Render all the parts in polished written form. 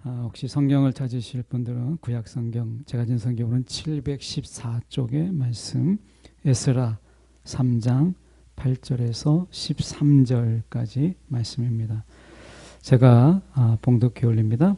혹시 성경을 찾으실 분들은 구약성경, 제가 진 성경으로는 714쪽의 말씀, 에스라 3장 8절에서 13절까지 말씀입니다. 제가 봉독해 올립니다.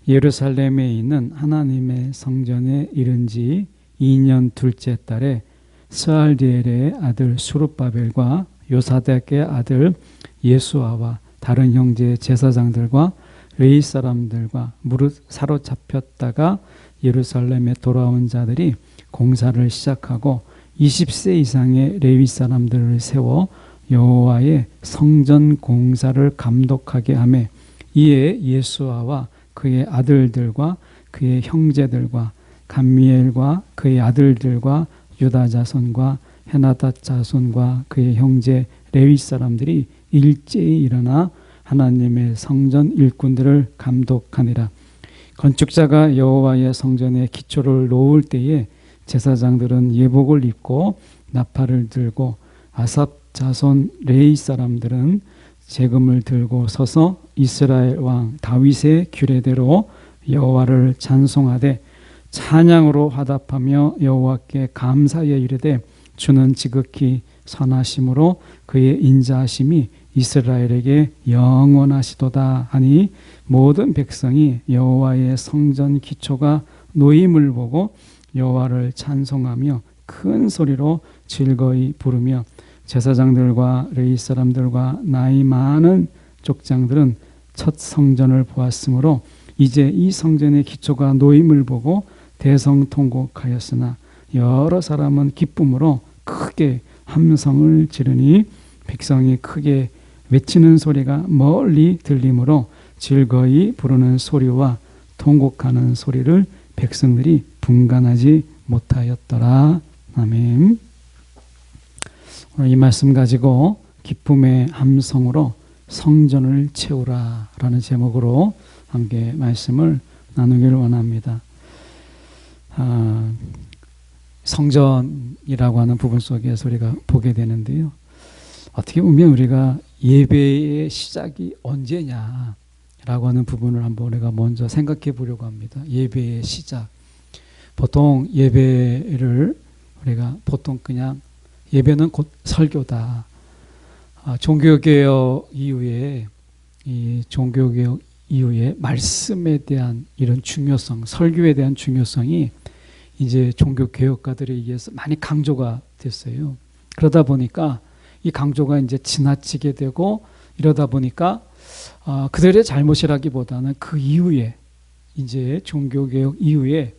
예루살렘에 있는 하나님의 성전에 이른 지 2년 둘째 달에 스알디엘의 아들 수룹바벨과 요사닥의 아들 예수아와 다른 형제 제사장들과 레위 사람들과 무릇 사로잡혔다가 예루살렘에 돌아온 자들이 공사를 시작하고 20세 이상의 레위 사람들을 세워 여호와의 성전 공사를 감독하게 하매, 이에 예수아와 그의 아들들과 그의 형제들과 감미엘과 그의 아들들과 유다 자손과 헤나닷 자손과 그의 형제 레위 사람들이 일제히 일어나 하나님의 성전 일꾼들을 감독하니라. 건축자가 여호와의 성전의 기초를 놓을 때에 제사장들은 예복을 입고 나팔을 들고 아삽 자손 레위 사람들은 재금을 들고 서서 이스라엘 왕 다윗의 규례대로 여호와를 찬송하되 찬양으로 화답하며 여호와께 감사하여 이르되 주는 지극히 선하심으로 그의 인자하심이 이스라엘에게 영원하시도다 하니, 모든 백성이 여호와의 성전 기초가 놓임을 보고 여호와를 찬송하며 큰 소리로 즐거이 부르며, 제사장들과 레위 사람들과 나이 많은 족장들은 첫 성전을 보았으므로 이제 이 성전의 기초가 놓임을 보고 대성통곡하였으나 여러 사람은 기쁨으로 크게 함성을 지르니 백성이 크게 외치는 소리가 멀리 들리므로 즐거이 부르는 소리와 통곡하는 소리를 백성들이 분간하지 못하였더라. 아멘. 오늘 이 말씀 가지고 기쁨의 함성으로 성전을 채우라 라는 제목으로 함께 말씀을 나누기를 원합니다. 성전이라고 하는 부분 속에서 우리가 보게 되는데요, 어떻게 보면 우리가 예배의 시작이 언제냐라고 하는 부분을 한번 우리가 먼저 생각해 보려고 합니다. 예배의 시작. 보통 예배를 우리가 보통 그냥 예배는 곧 설교다. 종교개혁 이후에 말씀에 대한 이런 중요성, 설교에 대한 중요성이 이제 종교개혁가들에 의해서 많이 강조가 됐어요. 그러다 보니까 이 강조가 이제 지나치게 되고, 이러다 보니까 그들의 잘못이라기보다는 그 이후에 이제 종교개혁 이후에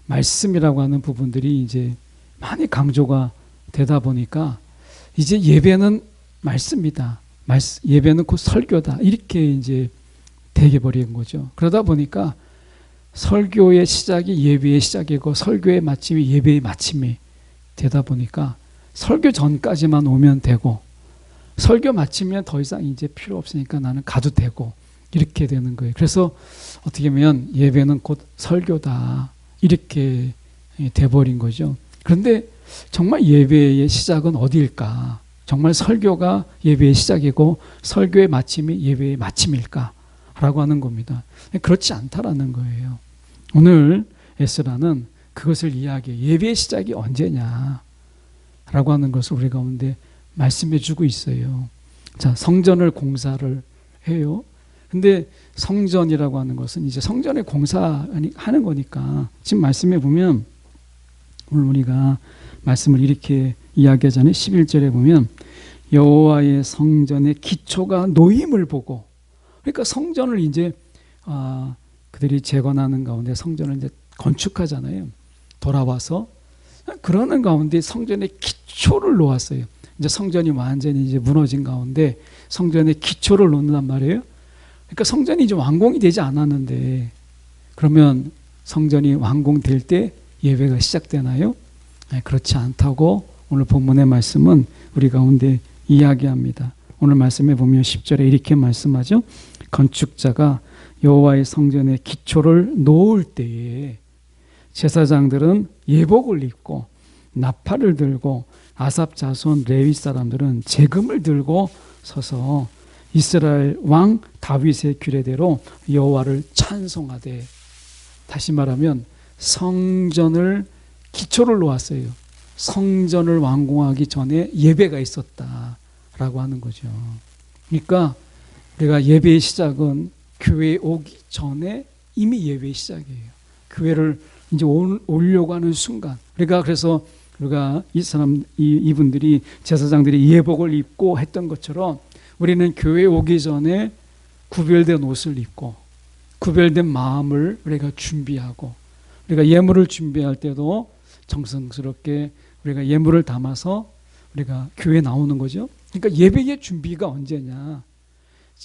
말씀이라고 하는 부분들이 이제 많이 강조가 되다 보니까 이제 예배는 말씀이다, 예배는 곧 설교다, 이렇게 이제 되게 버린 거죠. 그러다 보니까 설교의 시작이 예배의 시작이고 설교의 마침이 예배의 마침이 되다 보니까 설교 전까지만 오면 되고 설교 마치면 더 이상 이제 필요 없으니까 나는 가도 되고, 이렇게 되는 거예요. 그래서 어떻게 보면 예배는 곧 설교다, 이렇게 돼버린 거죠. 그런데 정말 예배의 시작은 어디일까? 정말 설교가 예배의 시작이고 설교의 마침이 예배의 마침일까? 라고 하는 겁니다. 그렇지 않다라는 거예요. 오늘 에스라는 그것을 이야기해. 예배의 시작이 언제냐 라고 하는 것을 우리 가운데 말씀해 주고 있어요. 자, 성전을 공사를 해요. 근데 성전이라고 하는 것은 이제 성전의 공사하는 거니까, 지금 말씀해 보면 오늘 우리가 말씀을 이렇게 이야기하잖아요. 11절에 보면 여호와의 성전의 기초가 놓임을 보고, 그러니까 성전을 이제 그들이 재건하는 가운데 성전을 이제 건축하잖아요. 돌아와서 그러는 가운데 성전의 기초를 놓았어요. 이제 성전이 완전히 이제 무너진 가운데 성전의 기초를 놓는단 말이에요. 그러니까 성전이 이제 완공이 되지 않았는데, 그러면 성전이 완공될 때 예배가 시작되나요? 그렇지 않다고 오늘 본문의 말씀은 우리 가운데 이야기합니다. 오늘 말씀에 보면 10절에 이렇게 말씀하죠. 건축자가 여호와의 성전의 기초를 놓을 때에 제사장들은 예복을 입고 나팔을 들고 아삽 자손 레위 사람들은 재금을 들고 서서 이스라엘 왕 다윗의 규례대로 여호와를 찬송하되, 다시 말하면 성전을 기초를 놓았어요. 성전을 완공하기 전에 예배가 있었다라고 하는 거죠. 그러니까 우리가 예배의 시작은 교회에 오기 전에 이미 예배의 시작이에요. 교회를 이제 오려고 하는 순간. 그래서 우리가 이분들이 제사장들이 예복을 입고 했던 것처럼 우리는 교회에 오기 전에 구별된 옷을 입고 구별된 마음을 우리가 준비하고, 우리가 예물을 준비할 때도 정성스럽게 우리가 예물을 담아서 우리가 교회에 나오는 거죠. 그러니까 예배의 준비가 언제냐,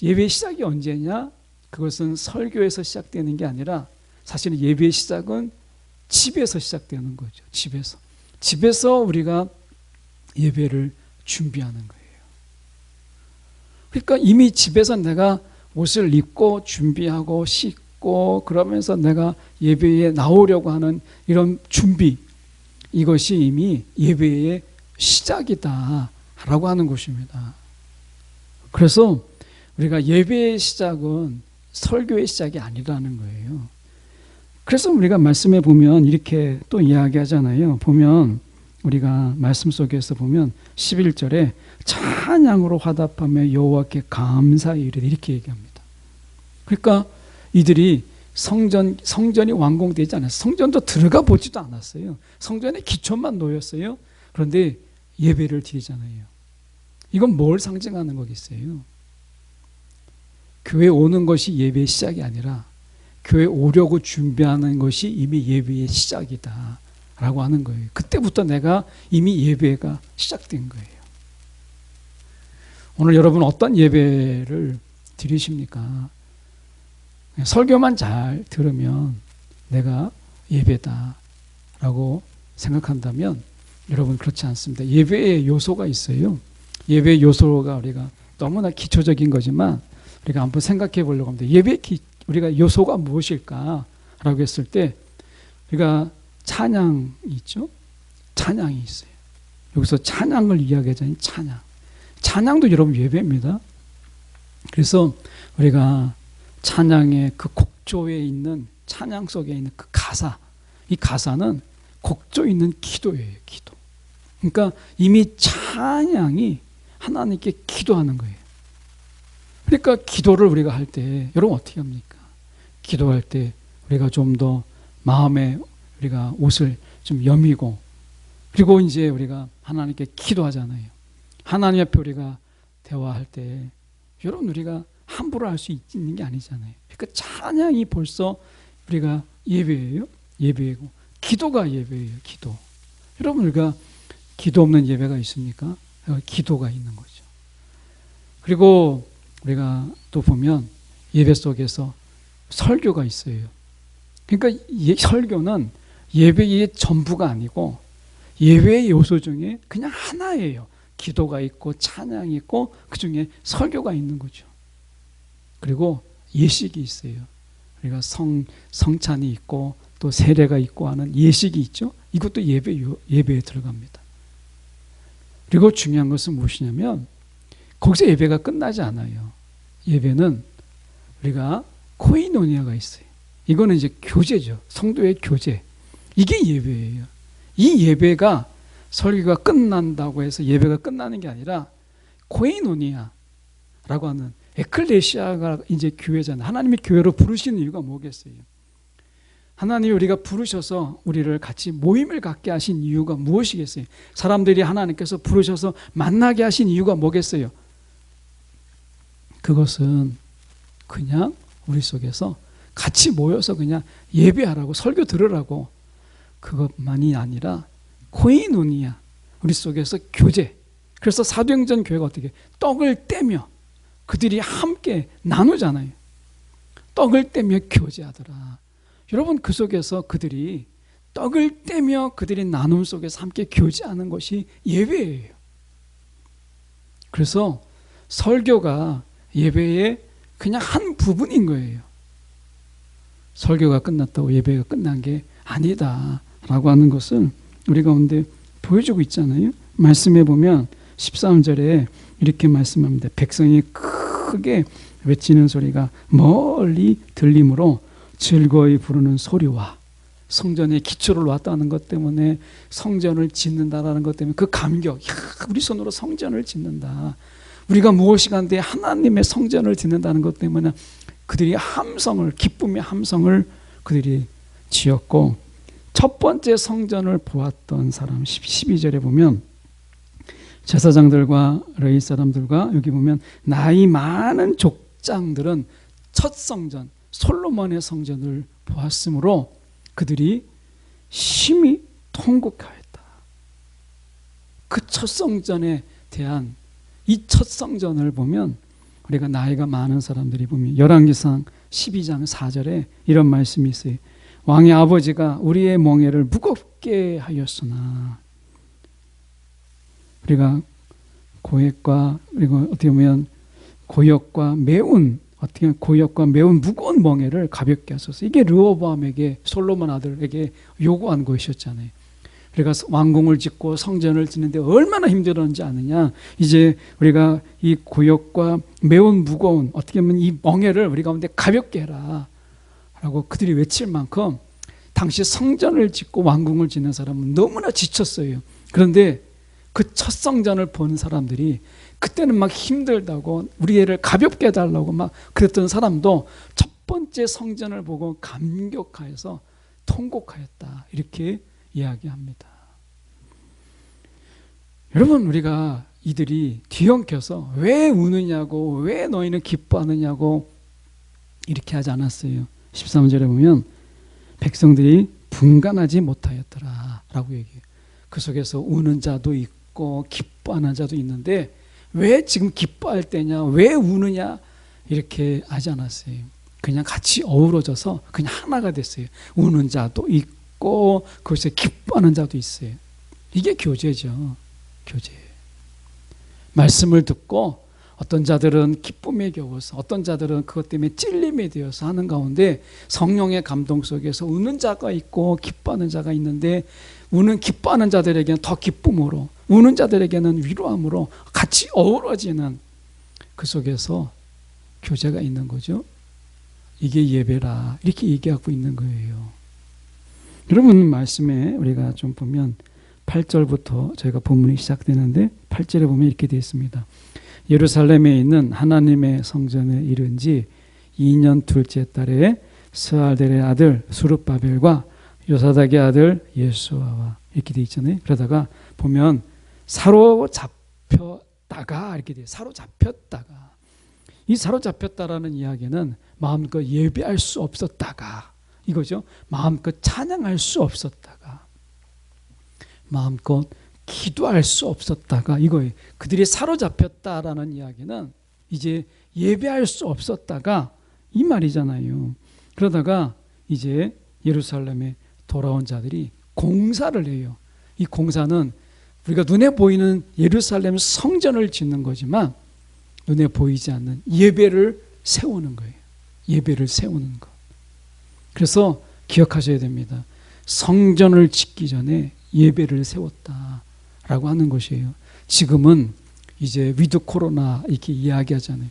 예배의 시작이 언제냐, 그것은 설교에서 시작되는 게 아니라 사실은 예배의 시작은 집에서 시작되는 거죠. 집에서 우리가 예배를 준비하는 거예요. 그러니까 이미 집에서 내가 옷을 입고 준비하고 씻고 그러면서 내가 예배에 나오려고 하는 이런 준비, 이것이 이미 예배의 시작이다라고 하는 것입니다. 그래서 우리가 예배의 시작은 설교의 시작이 아니라는 거예요. 그래서 우리가 말씀에 보면 이렇게 또 이야기하잖아요. 보면 우리가 말씀 속에서 보면 11절에 찬양으로 화답하며 여호와께 감사히 이르되, 이렇게 얘기합니다. 그러니까 이들이 성전이 완공되지 않았어요. 성전도 들어가 보지도 않았어요. 성전의 기초만 놓였어요. 그런데 예배를 드리잖아요. 이건 뭘 상징하는 거겠어요? 교회 오는 것이 예배의 시작이 아니라 교회 오려고 준비하는 것이 이미 예배의 시작이다 라고 하는 거예요. 그때부터 내가 이미 예배가 시작된 거예요. 오늘 여러분 어떤 예배를 드리십니까? 설교만 잘 들으면 내가 예배다 라고 생각한다면 여러분 그렇지 않습니다. 예배의 요소가 있어요. 예배의 요소가 우리가 너무나 기초적인 거지만 우리가 한번 생각해 보려고 합니다. 우리가 요소가 무엇일까? 라고 했을 때 우리가 찬양이 있죠? 찬양이 있어요. 여기서 찬양을 이야기하자니 찬양도 여러분 예배입니다. 그래서 우리가 찬양의 그 곡조에 있는, 찬양 속에 있는 그 가사, 이 가사는 곡조 있는 기도예요. 기도. 그러니까 이미 찬양이 하나님께 기도하는 거예요. 그러니까 기도를 우리가 할 때 여러분 어떻게 합니까? 기도할 때 우리가 좀 더 마음에 우리가 옷을 좀 여미고, 그리고 이제 우리가 하나님께 기도하잖아요. 하나님 앞에 우리가 대화할 때 여러분 우리가 함부로 할 수 있는 게 아니잖아요. 그러니까 찬양이 벌써 우리가 예배예요. 예배고 기도가 예배예요. 기도. 여러분 우리가 기도 없는 예배가 있습니까? 기도가 있는 거죠. 그리고 우리가 또 보면 예배 속에서 설교가 있어요. 그러니까 설교는 예배의 전부가 아니고 예배의 요소 중에 그냥 하나예요. 기도가 있고 찬양이 있고 그 중에 설교가 있는 거죠. 그리고 예식이 있어요. 우리가 성찬이 있고 또 세례가 있고 하는 예식이 있죠. 이것도 예배에 들어갑니다. 그리고 중요한 것은 무엇이냐면 거기서 예배가 끝나지 않아요. 예배는 우리가 코이노니아가 있어요. 이거는 이제 교제죠. 성도의 교제. 이게 예배예요. 이 예배가 설교가 끝난다고 해서 예배가 끝나는 게 아니라 코이노니아라고 하는, 에클레시아가 이제 교회잖아요. 하나님이 교회로 부르시는 이유가 뭐겠어요? 하나님이 우리가 부르셔서 우리를 같이 모임을 갖게 하신 이유가 무엇이겠어요? 사람들이 하나님께서 부르셔서 만나게 하신 이유가 뭐겠어요? 그것은 그냥 우리 속에서 같이 모여서 그냥 예배하라고, 설교 들으라고, 그것만이 아니라 코이노니아, 우리 속에서 교제. 그래서 사도행전 교회가 어떻게 떡을 떼며 그들이 함께 나누잖아요. 떡을 떼며 교제하더라. 여러분 그 속에서 그들이 떡을 떼며 그들이 나눔 속에서 함께 교제하는 것이 예배예요. 그래서 설교가 예배의 그냥 한 부분인 거예요. 설교가 끝났다고 예배가 끝난 게 아니다라고 하는 것을 우리 가운데 보여주고 있잖아요. 말씀해 보면 13절에 이렇게 말씀합니다. 백성이 큰 크게 외치는 소리가 멀리 들리므로 즐거이 부르는 소리와 성전에 기초를 놨다는 것 때문에 성전을 짓는다라는 것 때문에 그 감격, 야, 우리 손으로 성전을 짓는다. 우리가 무엇이 간데 하나님의 성전을 짓는다는 것 때문에 그들이 함성을, 기쁨의 함성을 그들이 지었고, 첫 번째 성전을 보았던 사람 12절에 보면 제사장들과 레위 사람들과 여기 보면 나이 많은 족장들은 첫 성전 솔로몬의 성전을 보았으므로 그들이 심히 통곡하였다. 그 첫 성전에 대한 이 첫 성전을 보면 우리가 나이가 많은 사람들이 보면 열왕기상 12장 4절에 이런 말씀이 있어요. 왕의 아버지가 우리의 멍에를 무겁게 하였으나, 우리가 고액과 그리고 어떻게 보면 고역과 매운, 어떻게 보면 고역과 매운 무거운 멍에를 가볍게 하소서. 이게 르호보암에게, 솔로몬 아들에게 요구한 것이었잖아요. 우리가 왕궁을 짓고 성전을 짓는데 얼마나 힘들었는지 아느냐. 이제 우리가 이 고역과 매운 무거운, 어떻게 보면 이 멍에를 우리 가운데 가볍게 해라 라고 그들이 외칠 만큼 당시 성전을 짓고 왕궁을 짓는 사람은 너무나 지쳤어요. 그런데 그 첫 성전을 본 사람들이 그때는 막 힘들다고 우리 애를 가볍게 해달라고 막 그랬던 사람도 첫 번째 성전을 보고 감격하여서 통곡하였다, 이렇게 이야기합니다. 여러분, 우리가 이들이 뒤엉켜서 왜 우느냐고, 왜 너희는 기뻐하느냐고 이렇게 하지 않았어요. 13절에 보면 백성들이 분간하지 못하였더라 라고 얘기해요. 그 속에서 우는 자도 있고 기뻐하는 자도 있는데 왜 지금 기뻐할 때냐, 왜 우느냐 이렇게 하지 않았어요. 그냥 같이 어우러져서 그냥 하나가 됐어요. 우는 자도 있고 그것에 기뻐하는 자도 있어요. 이게 교제죠. 교제. 말씀을 듣고 어떤 자들은 기쁨에 겨워서, 어떤 자들은 그것 때문에 찔림에 되어서 하는 가운데 성령의 감동 속에서 우는 자가 있고 기뻐하는 자가 있는데, 기뻐하는 자들에게는 더 기쁨으로, 우는 자들에게는 위로함으로 같이 어우러지는 그 속에서 교제가 있는 거죠. 이게 예배라, 이렇게 얘기하고 있는 거예요. 여러분, 말씀에 우리가 좀 보면 8절부터 저희가 본문이 시작되는데 8절에 보면 이렇게 되어 있습니다. 예루살렘에 있는 하나님의 성전에 이른 지 2년 둘째 달에 스알델의 아들 수룹바벨과 요사닥의 아들 예수아와, 이렇게 되어 있잖아요. 그러다가 보면 사로잡혔다가 이렇게 돼요. 사로잡혔다가. 이 사로잡혔다라는 이야기는 마음껏 예배할 수 없었다가 이거죠. 마음껏 찬양할 수 없었다가, 마음껏 기도할 수 없었다가 이거예요. 그들이 사로잡혔다라는 이야기는 이제 예배할 수 없었다가 이 말이잖아요. 그러다가 이제 예루살렘에 돌아온 자들이 공사를 해요. 이 공사는 우리가 눈에 보이는 예루살렘 성전을 짓는 거지만 눈에 보이지 않는 예배를 세우는 거예요. 예배를 세우는 것. 그래서 기억하셔야 됩니다. 성전을 짓기 전에 예배를 세웠다라고 하는 것이에요. 지금은 이제 위드 코로나 이렇게 이야기하잖아요.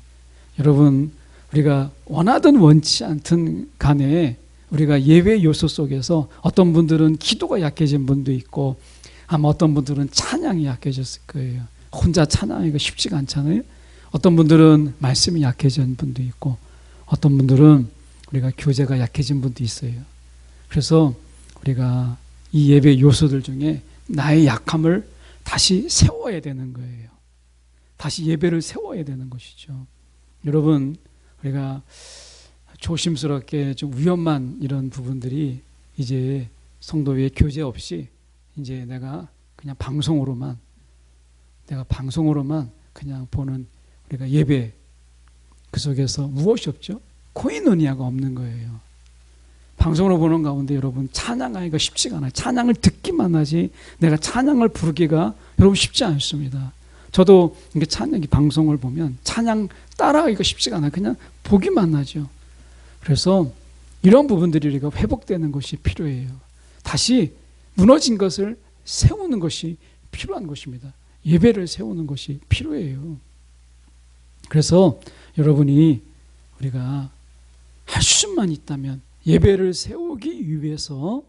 여러분, 우리가 원하든 원치 않든 간에 우리가 예배 요소 속에서 어떤 분들은 기도가 약해진 분도 있고, 아마 어떤 분들은 찬양이 약해졌을 거예요. 혼자 찬양하기가 쉽지가 않잖아요. 어떤 분들은 말씀이 약해진 분도 있고, 어떤 분들은 우리가 교제가 약해진 분도 있어요. 그래서 우리가 이 예배 요소들 중에 나의 약함을 다시 세워야 되는 거예요. 다시 예배를 세워야 되는 것이죠. 여러분, 우리가 조심스럽게 좀 위험한 이런 부분들이 이제 성도 외에 교제 없이 이제 내가 방송으로만 그냥 보는 우리가 예배, 그 속에서 무엇이 없죠? 코이노니아가 없는 거예요. 방송으로 보는 가운데 여러분 찬양하기가 쉽지가 않아요. 찬양을 듣기만 하지 내가 찬양을 부르기가 여러분 쉽지 않습니다. 저도 이게 찬양 방송을 보면 찬양 따라하기가 쉽지가 않아요. 그냥 보기만 하죠. 그래서 이런 부분들이 우리가 회복되는 것이 필요해요. 다시 무너진 것을 세우는 것이 필요한 것입니다. 예배를 세우는 것이 필요해요. 그래서 여러분이 우리가 할 수만 있다면 예배를 세우기 위해서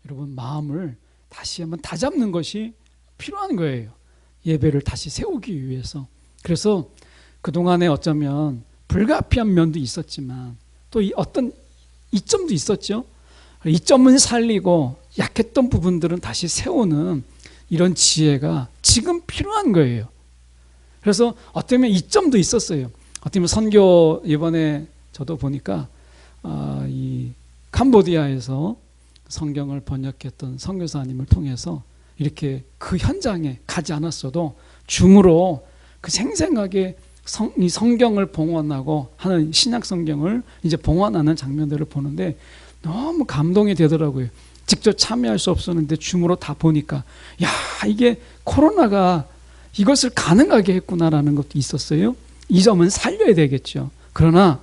여러분 마음을 다시 한번 다잡는 것이 필요한 거예요. 예배를 다시 세우기 위해서. 그래서 그동안에 어쩌면 불가피한 면도 있었지만 또 어떤 이점도 있었죠. 이점은 살리고 약했던 부분들은 다시 세우는 이런 지혜가 지금 필요한 거예요. 그래서 어쩌면 이점도 있었어요. 어쩌면 선교 이번에 저도 보니까 이 캄보디아에서 성경을 번역했던 선교사님을 통해서 이렇게 그 현장에 가지 않았어도 줌으로 그 생생하게 이 성경을 봉헌하고 하는 신약 성경을 이제 봉헌하는 장면들을 보는데 너무 감동이 되더라고요. 직접 참여할 수 없었는데 줌으로 다 보니까 야, 이게 코로나가 이것을 가능하게 했구나라는 것도 있었어요. 이 점은 살려야 되겠죠. 그러나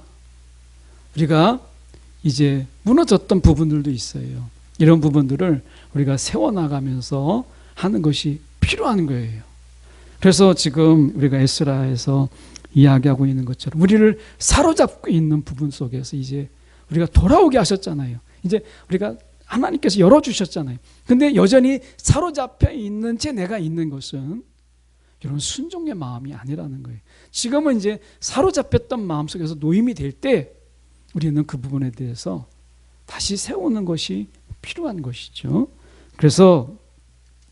우리가 이제 무너졌던 부분들도 있어요. 이런 부분들을 우리가 세워나가면서 하는 것이 필요한 거예요. 그래서 지금 우리가 에스라에서 이야기하고 있는 것처럼 우리를 사로잡고 있는 부분 속에서 이제 우리가 돌아오게 하셨잖아요. 이제 우리가 하나님께서 열어주셨잖아요. 근데 여전히 사로잡혀 있는 채 내가 있는 것은 이런 순종의 마음이 아니라는 거예요. 지금은 이제 사로잡혔던 마음 속에서 노임이 될 때 우리는 그 부분에 대해서 다시 세우는 것이 필요한 것이죠. 그래서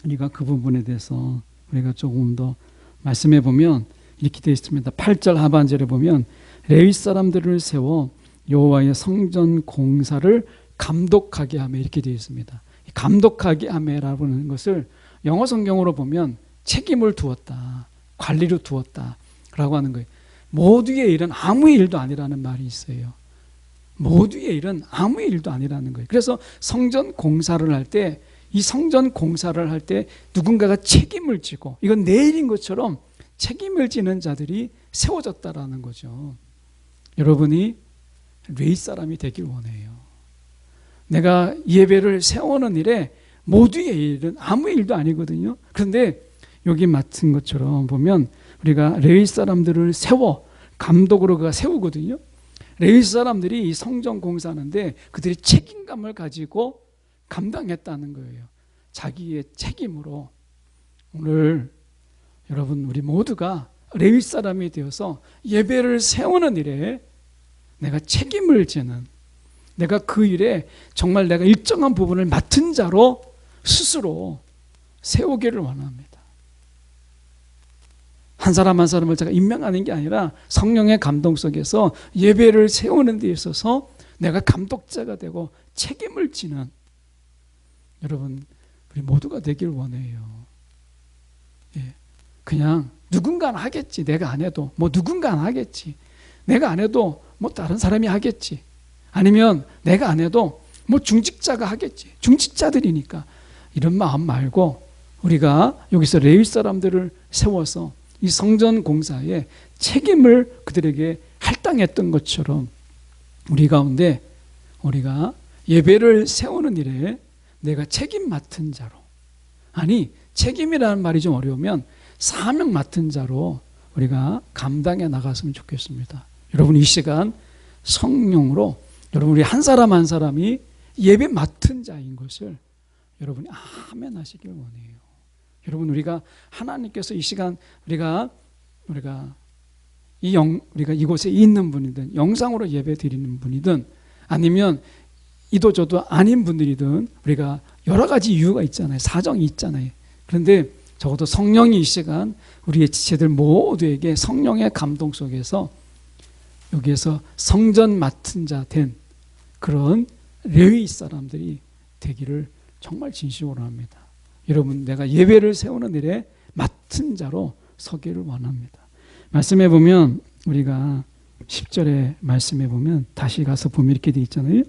우리가 그 부분에 대해서 우리가 조금 더 말씀해 보면 이렇게 되어 있습니다. 8절 하반절에 보면 레위 사람들을 세워 여호와의 성전 공사를 감독하게 하며 이렇게 되어 있습니다. 감독하게 하며라고 하는 것을 영어 성경으로 보면 책임을 두었다, 관리로 두었다 라고 하는 거예요. 모두의 일은 아무 일도 아니라는 말이 있어요. 모두의 일은 아무 일도 아니라는 거예요. 그래서 성전 공사를 할 때, 이 성전 공사를 할 때 누군가가 책임을 지고 이건 내 일인 것처럼 책임을 지는 자들이 세워졌다라는 거죠. 여러분이 레위 사람이 되길 원해요. 내가 예배를 세우는 일에 모두의 일은 아무 일도 아니거든요. 그런데 여기 맡은 것처럼 보면 우리가 레위 사람들을 세워 감독으로 그가 세우거든요. 레위 사람들이 이 성전 공사하는데 그들이 책임감을 가지고 감당했다는 거예요. 자기의 책임으로. 오늘 여러분 우리 모두가 레위 사람이 되어서 예배를 세우는 일에 내가 책임을 지는, 내가 그 일에 정말 내가 일정한 부분을 맡은 자로 스스로 세우기를 원합니다. 한 사람 한 사람을 제가 임명하는 게 아니라 성령의 감동 속에서 예배를 세우는 데 있어서 내가 감독자가 되고 책임을 지는 여러분 우리 모두가 되길 원해요. 예. 그냥 누군가는 하겠지. 내가 안 해도 뭐 누군가는 하겠지. 내가 안 해도 뭐 다른 사람이 하겠지. 아니면 내가 안 해도 뭐 중직자가 하겠지. 중직자들이니까 이런 마음 말고 우리가 여기서 레위 사람들을 세워서 이 성전 공사에 책임을 그들에게 할당했던 것처럼 우리 가운데 우리가 예배를 세우는 일에 내가 책임 맡은 자로, 아니 책임이라는 말이 좀 어려우면 사명 맡은 자로 우리가 감당해 나갔으면 좋겠습니다. 여러분 이 시간 성령으로 여러분 우리 한 사람 한 사람이 예배 맡은 자인 것을 여러분이 아멘 하시길 원해요. 여러분 우리가 하나님께서 이 시간 우리가 이곳에 있는 분이든 영상으로 예배 드리는 분이든 아니면 이도저도 아닌 분들이든 우리가 여러 가지 이유가 있잖아요. 사정이 있잖아요. 그런데 적어도 성령이 이 시간 우리의 지체들 모두에게 성령의 감동 속에서 여기에서 성전 맡은 자 된 그런 레위 사람들이 되기를 정말 진심으로 합니다. 여러분 내가 예배를 세우는 일에 맡은 자로 서기를 원합니다. 말씀해 보면 우리가 10절에 말씀해 보면 다시 가서 보면 이렇게 돼 있잖아요.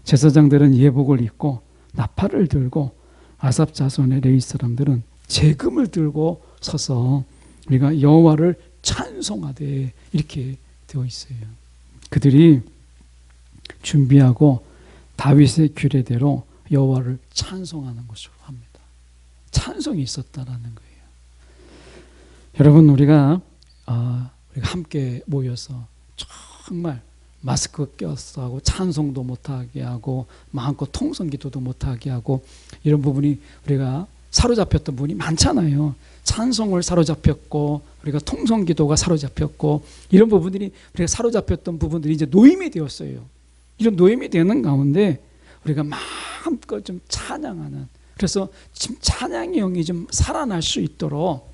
제사장들은 예복을 입고 나팔을 들고 아삽 자손의 레위 사람들은 제금을 들고 서서 우리가 여호와를 찬송하되 이렇게 되어 있어요. 그들이 준비하고 다윗의 규례대로 여호와를 찬송하는 것으로 합니다. 찬송이 있었다라는 거예요. 여러분 우리가 함께 모여서 정말 마스크 껴서 하고 찬송도 못하게 하고 마음껏 통성기도도 못하게 하고 이런 부분이 우리가 사로잡혔던 부분이 많잖아요. 찬송을 사로잡혔고 우리가 통성기도가 사로잡혔고 이런 부분들이 우리가 사로잡혔던 부분들이 이제 노임이 되었어요. 이런 노임이 되는 가운데 우리가 마음껏 좀 찬양하는, 그래서 지금 찬양의 영이 좀 살아날 수 있도록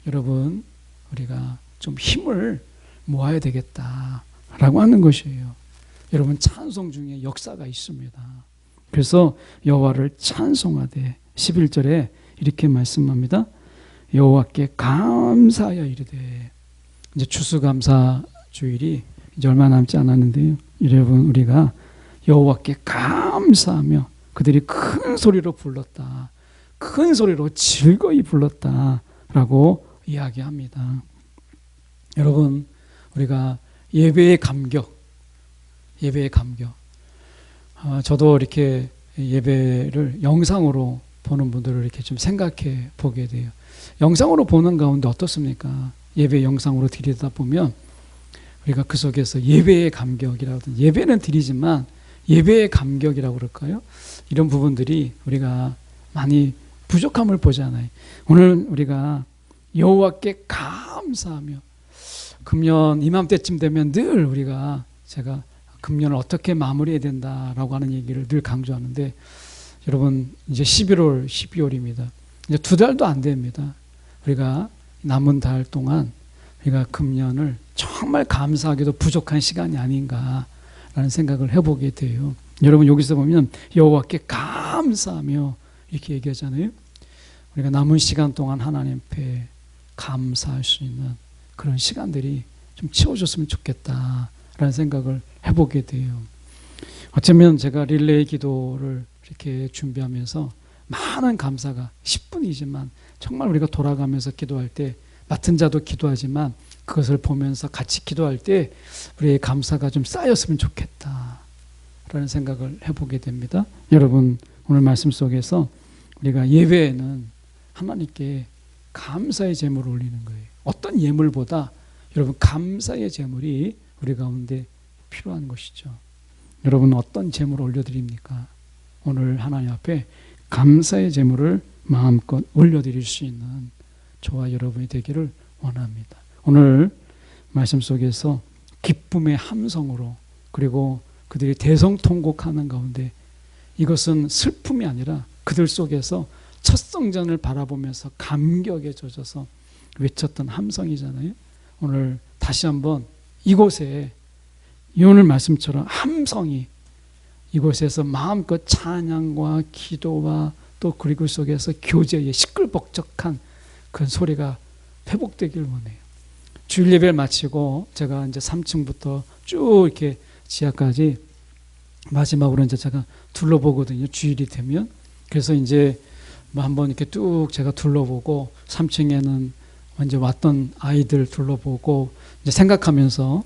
여러분 우리가 좀 힘을 모아야 되겠다라고 하는 것이에요. 여러분 찬송 중에 역사가 있습니다. 그래서 여호와를 찬송하되 11절에 이렇게 말씀합니다. 여호와께 감사하여 이르되, 이제 추수감사 주일이 이제 얼마 남지 않았는데요. 여러분 우리가 여호와께 감사하며 그들이 큰 소리로 불렀다, 큰 소리로 즐거이 불렀다라고 이야기합니다. 여러분 우리가 예배의 감격, 저도 이렇게 예배를 영상으로 보는 분들을 이렇게 좀 생각해 보게 돼요. 영상으로 보는 가운데 어떻습니까? 예배 영상으로 드리다 보면 우리가 그 속에서 예배의 감격이라든, 예배는 드리지만 예배의 감격이라고 그럴까요? 이런 부분들이 우리가 많이 부족함을 보잖아요. 오늘 우리가 여호와께 감사하며, 금년 이맘때쯤 되면 늘 제가 금년을 어떻게 마무리해야 된다라고 하는 얘기를 늘 강조하는데, 여러분 이제 11월, 12월입니다. 이제 2달도 안 됩니다. 우리가 남은 달 동안 우리가 금년을 정말 감사하게도 부족한 시간이 아닌가라는 생각을 해보게 돼요. 여러분 여기서 보면 여호와께 감사하며 이렇게 얘기하잖아요. 우리가 남은 시간 동안 하나님 앞에 감사할 수 있는 그런 시간들이 좀 채워졌으면 좋겠다라는 생각을 해보게 돼요. 어쩌면 제가 릴레이 기도를 이렇게 준비하면서 많은 감사가 10분이지만 정말 우리가 돌아가면서 기도할 때 맡은 자도 기도하지만 그것을 보면서 같이 기도할 때 우리의 감사가 좀 쌓였으면 좋겠다라는 생각을 해보게 됩니다. 여러분 오늘 말씀 속에서 우리가 예배에는 하나님께 감사의 제물을 올리는 거예요. 어떤 예물보다 여러분 감사의 제물이 우리 가운데 필요한 것이죠. 여러분 어떤 제물을 올려드립니까? 오늘 하나님 앞에 감사의 제물을 마음껏 올려드릴 수 있는 저와 여러분이 되기를 원합니다. 오늘 말씀 속에서 기쁨의 함성으로, 그리고 그들이 대성통곡하는 가운데 이것은 슬픔이 아니라 그들 속에서 첫 성전을 바라보면서 감격에 젖어서 외쳤던 함성이잖아요. 오늘 다시 한번 이곳에 오늘 말씀처럼 함성이 이곳에서 마음껏 찬양과 기도와 또 그리고 속에서 교제의 시끌벅적한 그 소리가 회복되길 원해요. 주일 예배를 마치고 제가 이제 3층부터 쭉 이렇게 지하까지 마지막으로 이제 제가 둘러보거든요. 주일이 되면. 그래서 이제 뭐 한번 이렇게 쭉 제가 둘러보고 3층에는 이제 왔던 아이들 둘러보고 이제 생각하면서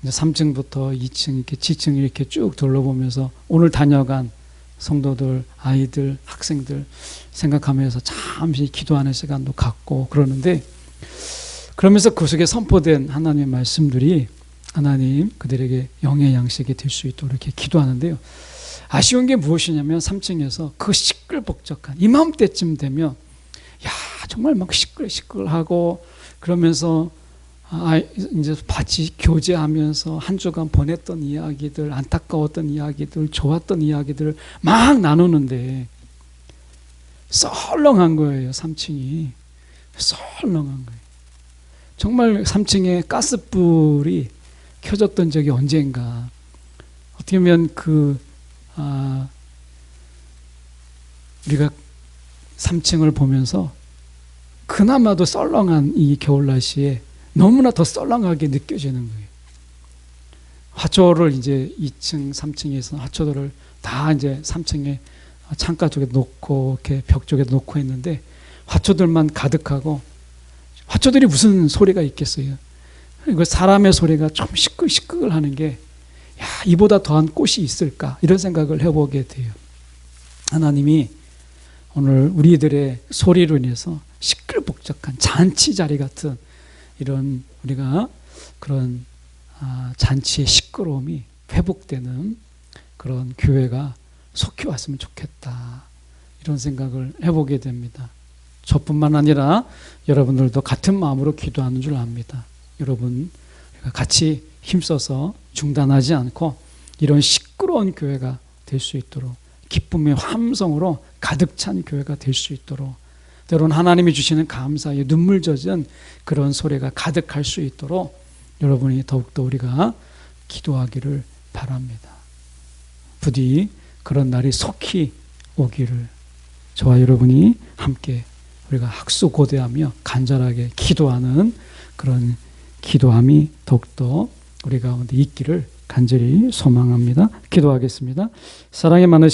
이제 3층부터 2층 이렇게 지층 이렇게 쭉 둘러보면서 오늘 다녀간 성도들, 아이들, 학생들 생각하면서 잠시 기도하는 시간도 갖고 그러는데, 그러면서 그 속에 선포된 하나님의 말씀들이 하나님 그들에게 영의 양식이 될 수 있도록 이렇게 기도하는데요. 아쉬운 게 무엇이냐면 3층에서 그 시끌벅적한 이맘때쯤 되면 정말 막 시끌시끌하고 그러면서 이제 같이 교제하면서 한 주간 보냈던 이야기들, 안타까웠던 이야기들, 좋았던 이야기들을 막 나누는데 썰렁한 거예요. 3층이 썰렁한 거예요. 정말 3층에 가스불이 켜졌던 적이 언젠가. 어떻게 보면 우리가 3층을 보면서 그나마도 썰렁한 이 겨울 날씨에 너무나 더 썰렁하게 느껴지는 거예요. 화초를 이제 2층, 3층에서 화초들을 다 이제 3층에 창가 쪽에 놓고 이렇게 벽 쪽에 놓고 했는데 화초들만 가득하고, 화초들이 무슨 소리가 있겠어요? 그 사람의 소리가 좀 시끌시끌하는 게 이보다 더한 꽃이 있을까? 이런 생각을 해보게 돼요. 하나님이 오늘 우리들의 소리로 인해서 시끌벅적한 잔치 자리 같은 이런 우리가 그런 잔치의 시끄러움이 회복되는 그런 교회가 속히 왔으면 좋겠다. 이런 생각을 해보게 됩니다. 저뿐만 아니라 여러분들도 같은 마음으로 기도하는 줄 압니다. 여러분 같이 힘써서 중단하지 않고 이런 시끄러운 교회가 될 수 있도록, 기쁨의 함성으로 가득 찬 교회가 될 수 있도록, 때론 하나님이 주시는 감사의 눈물 젖은 그런 소리가 가득할 수 있도록 여러분이 더욱더 우리가 기도하기를 바랍니다. 부디 그런 날이 속히 오기를 저와 여러분이 함께 우리가 학수고대하며 간절하게 기도하는 그런 기도함이 더욱더 우리 가운데 있기를 간절히 소망합니다. 기도하겠습니다. 사랑이 많으신